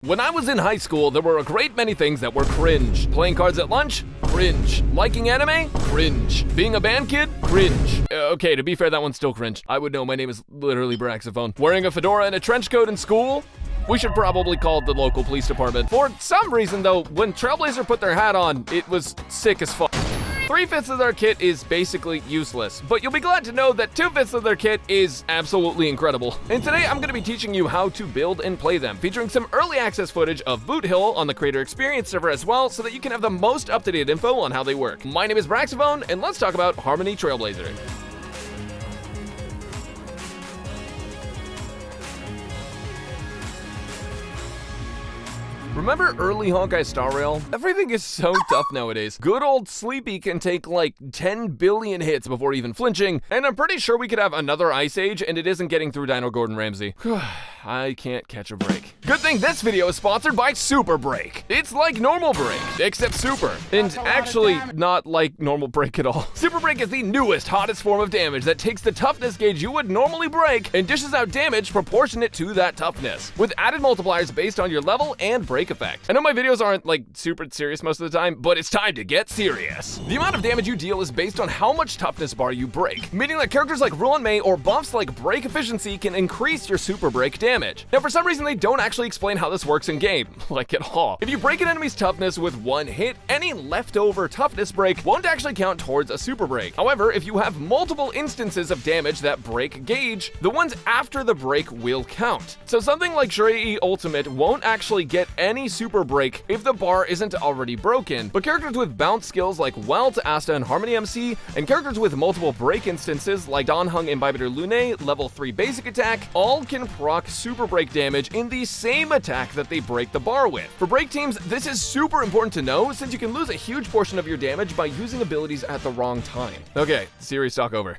When I was in high school, there were a great many things that were cringe. Playing cards at lunch? Cringe. Liking anime? Cringe. Being a band kid? Cringe. Okay, to be fair, that one's still cringe. I would know, my name is literally Braxophone. Wearing a fedora and a trench coat in school? We should probably call the local police department. For some reason though, when Trailblazer put their hat on, it was sick as fuck. 3/5 of their kit is basically useless, but you'll be glad to know that 2/5 of their kit is absolutely incredible. And today I'm going to be teaching you how to build and play them, featuring some early access footage of Boothill on the Creator Experience server as well, so that you can have the most up-to-date info on how they work. My name is Braxophone, and let's talk about Harmony Trailblazer. Remember early Honkai Star Rail? Everything is so tough nowadays. Good old Sleepy can take like 10 billion hits before even flinching, and I'm pretty sure we could have another Ice Age and it isn't getting through Dino Gordon Ramsay. I can't catch a break. Good thing this video is sponsored by Super Break. It's like normal break, except super. And actually, not like normal break at all. Super Break is the newest, hottest form of damage that takes the toughness gauge you would normally break and dishes out damage proportionate to that toughness, with added multipliers based on your level and break effect. I know my videos aren't like super serious most of the time, but it's time to get serious. The amount of damage you deal is based on how much toughness bar you break, meaning that characters like Rule and May or buffs like break efficiency can increase your super break damage. Now for some reason they don't actually explain how this works in game, like at all. If you break an enemy's toughness with one hit, any leftover toughness break won't actually count towards a super break. However, if you have multiple instances of damage that break gauge, the ones after the break will count. So something like Shurei Ultimate won't actually get any super break if the bar isn't already broken, but characters with bounce skills like Welt, Asta, and Harmony MC, and characters with multiple break instances like Danheng Imbibitor Lune, level 3 basic attack, all can proc super break damage in the same attack that they break the bar with. For break teams, this is super important to know since you can lose a huge portion of your damage by using abilities at the wrong time. Okay, serious talk over.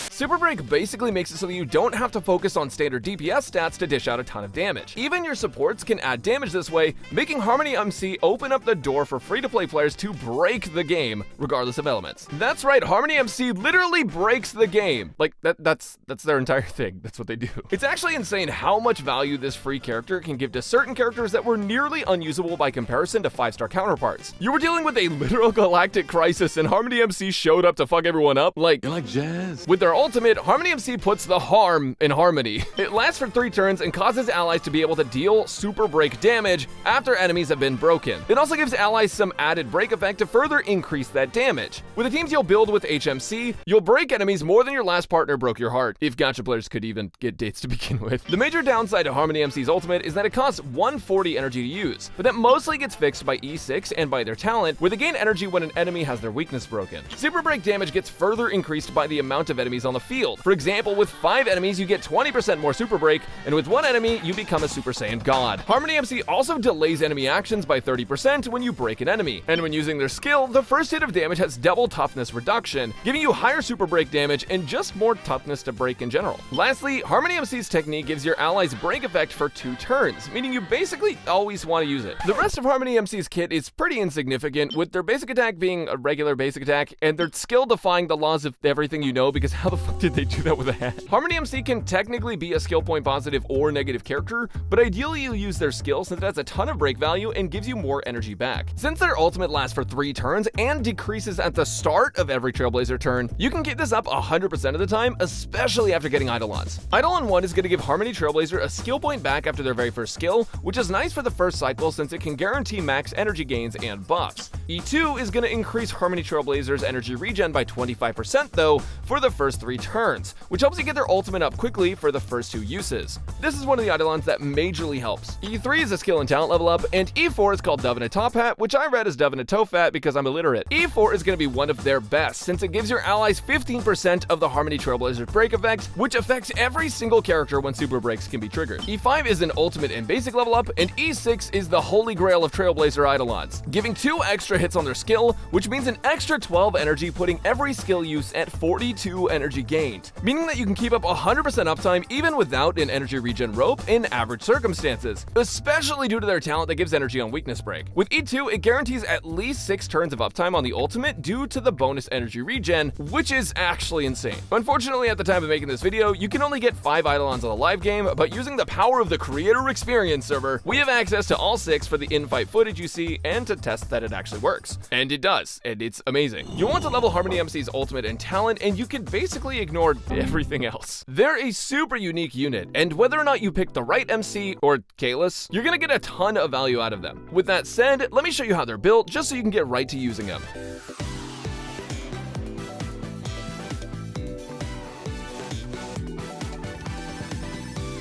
Super Break basically makes it so that you don't have to focus on standard DPS stats to dish out a ton of damage. Even your supports can add damage this way, making Harmony MC open up the door for free-to-play players to break the game, regardless of elements. That's right, Harmony MC literally breaks the game. Like, that's their entire thing. That's what they do. It's actually insane how much value this free character can give to certain characters that were nearly unusable by comparison to 5-star counterparts. You were dealing with a literal galactic crisis and Harmony MC showed up to fuck everyone up. Like, you like jazz? With their ultimate, Harmony MC puts the harm in Harmony. It lasts for 3 turns and causes allies to be able to deal super break damage after enemies have been broken. It also gives allies some added break effect to further increase that damage. With the teams you'll build with HMC, you'll break enemies more than your last partner broke your heart, if gacha players could even get dates to begin with. The major downside to Harmony MC's ultimate is that it costs 140 energy to use, but that mostly gets fixed by E6 and by their talent, where they gain energy when an enemy has their weakness broken. Super break damage gets further increased by the amount of enemies on the field. For example, with 5 enemies, you get 20% more super break, and with 1 enemy, you become a Super Saiyan God. Harmony MC also delays enemy actions by 30% when you break an enemy, and when using their skill, the first hit of damage has double toughness reduction, giving you higher super break damage and just more toughness to break in general. Lastly, Harmony MC's technique gives your allies break effect for 2 turns, meaning you basically always want to use it. The rest of Harmony MC's kit is pretty insignificant, with their basic attack being a regular basic attack, and their skill defying the laws of everything you know, because how the fuck did they do that with a hat? Harmony MC can technically be a skill point positive or negative character, but ideally you use their skill since it has a ton of break value and gives you more energy back. Since their ultimate lasts for 3 turns and decreases at the start of every Trailblazer turn, you can get this up 100% of the time, especially after getting Eidolons. Eidolon 1 is going to give Harmony Trailblazer a skill point back after their very first skill, which is nice for the first cycle since it can guarantee max energy gains and buffs. E2 is going to increase Harmony Trailblazer's energy regen by 25% though for the first 3 turns, which helps you get their ultimate up quickly for the first 2 uses. This is one of the Eidolons that majorly helps. E3 is a skill and talent level up, and E4 is called Dove in a Top Hat, which I read as Dove in a Toe Fat because I'm illiterate. E4 is going to be one of their best, since it gives your allies 15% of the Harmony Trailblazer break effect, which affects every single character when super breaks can be triggered. E5 is an ultimate and basic level up, and E6 is the holy grail of Trailblazer Eidolons, giving 2 extra hits on their skill, which means an extra 12 energy, putting every skill use at 42 energy energy gained, meaning that you can keep up 100% uptime even without an energy regen rope in average circumstances, especially due to their talent that gives energy on weakness break. With E2, it guarantees at least 6 turns of uptime on the ultimate due to the bonus energy regen, which is actually insane. Unfortunately, at the time of making this video, you can only get 5 Eidolons on the live game, but using the power of the creator experience server, we have access to all 6 for the in-fight footage you see and to test that it actually works. And it does, and it's amazing. You want to level Harmony MC's ultimate and talent, and you can basically ignore everything else. They're a super unique unit, and whether or not you pick the right MC or Kalis, you're gonna get a ton of value out of them. With that said, let me show you how they're built just so you can get right to using them.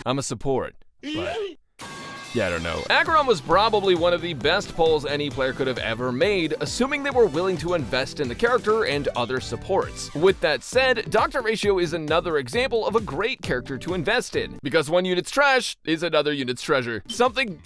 I'm a support, but yeah, I don't know. Acheron was probably one of the best pulls any player could have ever made, assuming they were willing to invest in the character and other supports. With that said, Dr. Ratio is another example of a great character to invest in, because one unit's trash is another unit's treasure. Something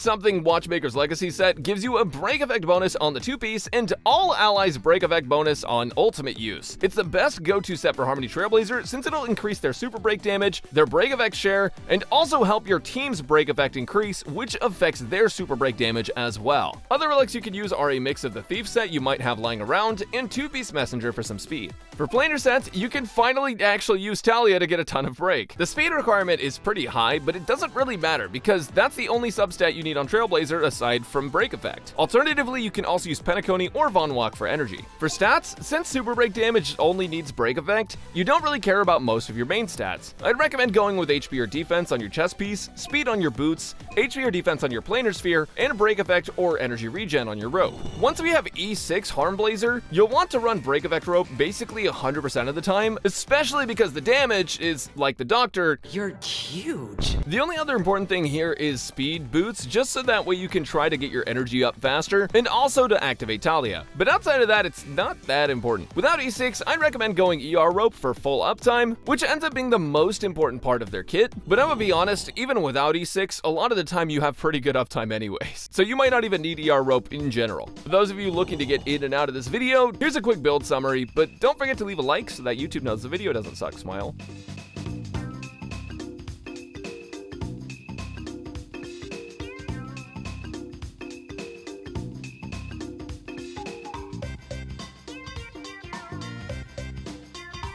Watchmaker's Legacy set gives you a break effect bonus on the 2-piece and all allies break effect bonus on ultimate use. It's the best go-to set for Harmony Trailblazer since it'll increase their super break damage, their break effect share, and also help your team's break effect increase, which affects their super break damage as well. Other relics you could use are a mix of the Thief set you might have lying around and 2-piece Messenger for some speed. For planar sets, you can finally actually use Talia to get a ton of break. The speed requirement is pretty high, but it doesn't really matter because that's the only substat you need on Trailblazer aside from break effect. Alternatively, you can also use Penacony or Von Walk for energy. For stats, since super break damage only needs break effect, you don't really care about most of your main stats. I'd recommend going with HP or defense on your chest piece, speed on your boots, HP or defense on your planar sphere, and break effect or energy regen on your rope. Once we have E6 Harmblazer, you'll want to run break effect rope basically 100% of the time, especially because the damage is, like the Doctor, you're huge. The only other important thing here is speed boots, just so that way you can try to get your energy up faster, and also to activate Talia. But outside of that, it's not that important. Without E6, I recommend going ER rope for full uptime, which ends up being the most important part of their kit. But I'm gonna be honest, even without E6, a lot of the time you have pretty good uptime anyways, so you might not even need ER rope in general. For those of you looking to get in and out of this video, here's a quick build summary, but don't forget to leave a like so that YouTube knows the video doesn't suck. Smile.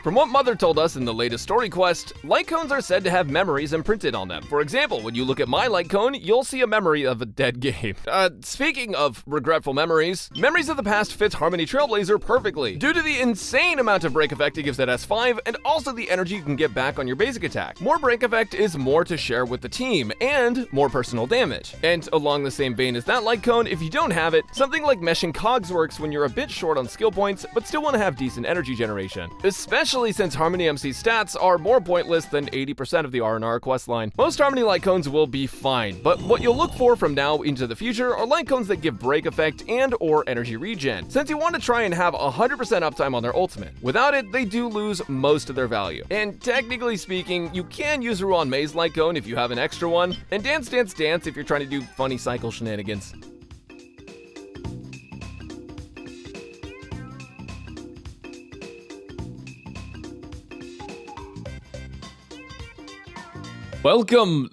From what Mother told us in the latest story quest, light cones are said to have memories imprinted on them. For example, when you look at my light cone, you'll see a memory of a dead game. Speaking of regretful memories of the past fits Harmony Trailblazer perfectly, due to the insane amount of break effect it gives at S5, and also the energy you can get back on your basic attack. More break effect is more to share with the team, and more personal damage. And along the same vein as that light cone, if you don't have it, something like meshing cogs works when you're a bit short on skill points, but still want to have decent energy generation. Especially since Harmony MC's stats are more pointless than 80% of the R&R questline. Most Harmony light cones will be fine, but what you'll look for from now into the future are light cones that give break effect and or energy regen, since you want to try and have 100% uptime on their ultimate. Without it, they do lose most of their value. And technically speaking, you can use Ruan May's light cone if you have an extra one, and Dance Dance Dance if you're trying to do funny cycle shenanigans. Welcome,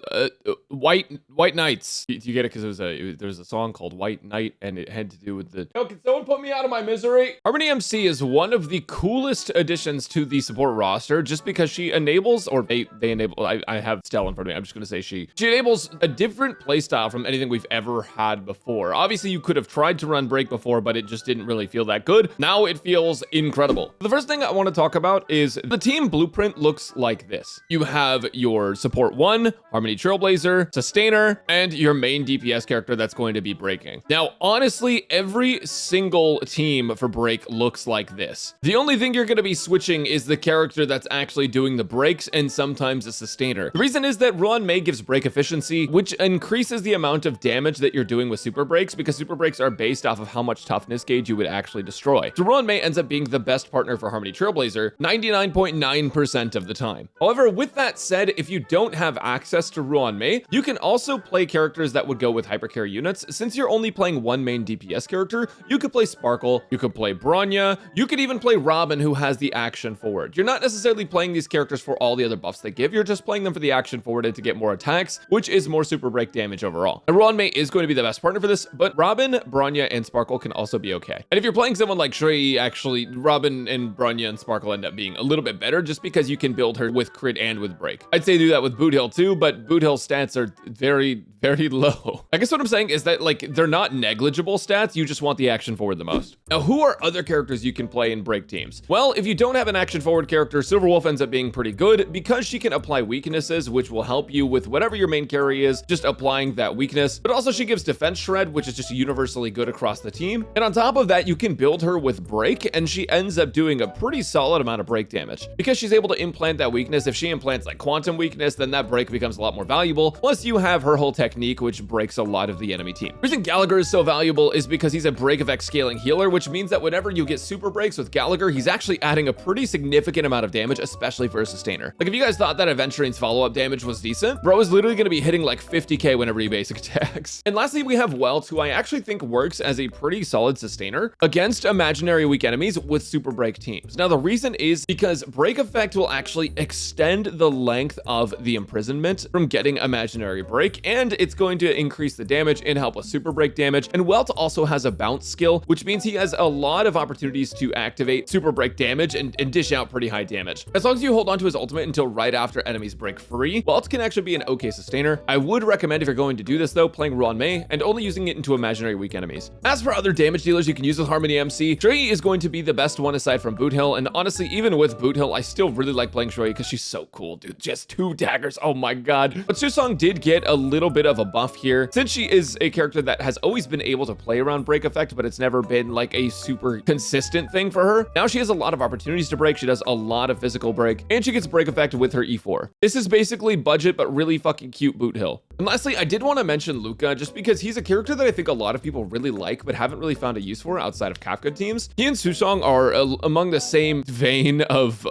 White Knights. Do you get it? Because there was a song called White Knight, and it had to do with the. Yo, can someone put me out of my misery? Harmony MC is one of the coolest additions to the support roster, just because she enables, or they enable. I have Stella in front of me. I'm just gonna say she enables a different playstyle from anything we've ever had before. Obviously, you could have tried to run break before, but it just didn't really feel that good. Now it feels incredible. The first thing I want to talk about is the team blueprint looks like this. You have your support 1, Harmony Trailblazer, Sustainer, and your main DPS character that's going to be breaking. Now, honestly, every single team for break looks like this. The only thing you're going to be switching is the character that's actually doing the breaks and sometimes a Sustainer. The reason is that Ruan May gives break efficiency, which increases the amount of damage that you're doing with super breaks, because super breaks are based off of how much toughness gauge you would actually destroy. So Ruan May ends up being the best partner for Harmony Trailblazer 99.9% of the time. However, with that said, if you don't have have access to Ruan-mei, you can also play characters that would go with hypercarry units. Since you're only playing one main DPS character, you could play Sparkle, you could play Bronya, you could even play Robin, who has the action forward. You're not necessarily playing these characters for all the other buffs they give, you're just playing them for the action forward and to get more attacks, which is more super break damage overall. And Ruan-mei is going to be the best partner for this, but Robin, Bronya, and Sparkle can also be okay. And if you're playing someone like Shui, actually, Robin and Bronya and Sparkle end up being a little bit better just because you can build her with crit and with break. I'd say do that with boothill too, but boothill stats are very, very low. I guess what I'm saying is that, like, they're not negligible stats, you just want the action forward the most. Now, who are other characters you can play in break teams? Well, if you don't have an action forward character, Silverwolf ends up being pretty good because she can apply weaknesses, which will help you with whatever your main carry is, just applying that weakness. But also she gives defense shred, which is just universally good across the team. And on top of that, you can build her with break, and she ends up doing a pretty solid amount of break damage. Because she's able to implant that weakness, if she implants like quantum weakness, then that break becomes a lot more valuable. Plus you have her whole technique, which breaks a lot of the enemy team. The reason Gallagher is so valuable is because he's a break effect scaling healer, which means that whenever you get super breaks with Gallagher, he's actually adding a pretty significant amount of damage, especially for a sustainer. Like, if you guys thought that Adventurine's follow-up damage was decent, bro is literally going to be hitting like 50k whenever he basic attacks. And lastly, we have Welt, who I actually think works as a pretty solid sustainer against imaginary weak enemies with super break teams. Now, the reason is because break effect will actually extend the length of the imprisonment from getting imaginary break, and it's going to increase the damage and help with super break damage. And Welt also has a bounce skill, which means he has a lot of opportunities to activate super break damage and dish out pretty high damage. As long as you hold on to his ultimate until right after enemies break free, Welt can actually be an okay sustainer. I would recommend, if you're going to do this though, playing Ruan-mei and only using it into imaginary weak enemies. As for other damage dealers you can use with Harmony MC, Shui is going to be the best one aside from boothill, and honestly, even with boothill, I still really like playing Shui because she's so cool, dude. Just 2 daggers, oh my god. But Susong did get a little bit of a buff here, since she is a character that has always been able to play around break effect, but it's never been like a super consistent thing for her. Now she has a lot of opportunities to break, she does a lot of physical break, and she gets break effect with her E4. This is basically budget, but really fucking cute boothill. And lastly, I did want to mention Luca, just because he's a character that I think a lot of people really like, but haven't really found a use for outside of Kafka teams. He and Susong are among the same vein of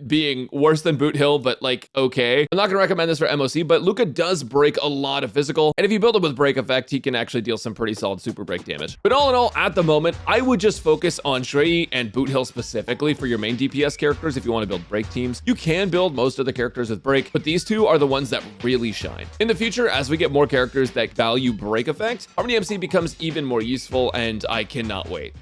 being worse than boothill, but like, okay. I'm not gonna recommend this for MOC, but Luca does break a lot of physical, and if you build him with break effect, he can actually deal some pretty solid super break damage. But all in all, at the moment, I would just focus on Shui and boothill specifically for your main DPS characters if you want to build break teams. You can build most of the characters with break, but these two are the ones that really shine. In the future, as we get more characters that value break effect, Harmony MC becomes even more useful, and I cannot wait.